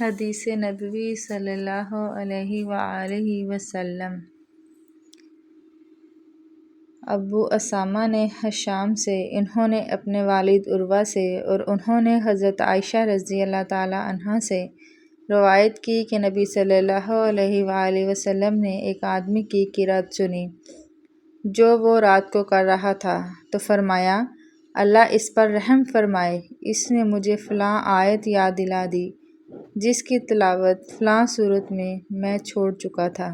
حدیث نبوی صلی اللہ علیہ وآلہ وسلم۔ ابو اسامہ نے ہشام سے، انہوں نے اپنے والد عروہ سے اور انہوں نے حضرت عائشہ رضی اللہ تعالی عنہا سے روایت کی کہ نبی صلی اللہ علیہ وآلہ وسلم نے ایک آدمی کی قرأت سنی جو وہ رات کو کر رہا تھا، تو فرمایا اللہ اس پر رحم فرمائے، اس نے مجھے فلاں آیت یاد دلا دی جس کی تلاوت فلاں صورت میں میں چھوڑ چکا تھا۔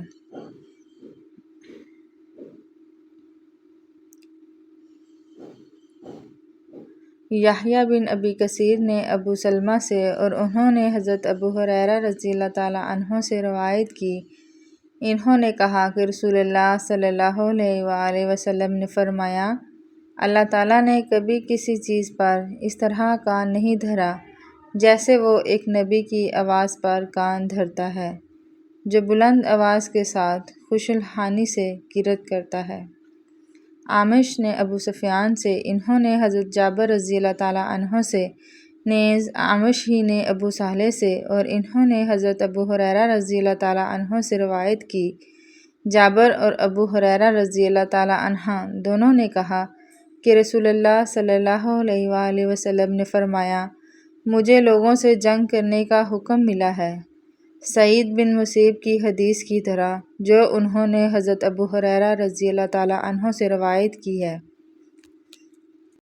یحییٰ بن ابی کثیر نے ابو سلمہ سے اور انہوں نے حضرت ابو ہریرہ رضی اللہ تعالی عنہ سے روایت کی، انہوں نے کہا کہ رسول اللہ صلی اللہ علیہ وآلہ وسلم نے فرمایا اللہ تعالیٰ نے کبھی کسی چیز پر اس طرح کان نہیں دھرا جیسے وہ ایک نبی کی آواز پر کان دھرتا ہے جو بلند آواز کے ساتھ خوش الحانی سے قرأت کرتا ہے۔ اعمش نے ابو سفیان سے، انہوں نے حضرت جابر رضی اللہ تعالی عنہ سے، نیز اعمش ہی نے ابو صالح سے اور انہوں نے حضرت ابو ہریرہ رضی اللہ تعالی عنہ سے روایت کی، جابر اور ابو ہریرہ رضی اللہ تعالی عنہ دونوں نے کہا کہ رسول اللہ صلی اللہ علیہ وآلہ وسلم نے فرمایا مجھے لوگوں سے جنگ کرنے کا حکم ملا ہے، سعید بن مسیب کی حدیث کی طرح جو انہوں نے حضرت ابو ہریرہ رضی اللہ تعالی عنہ سے روایت کی ہے۔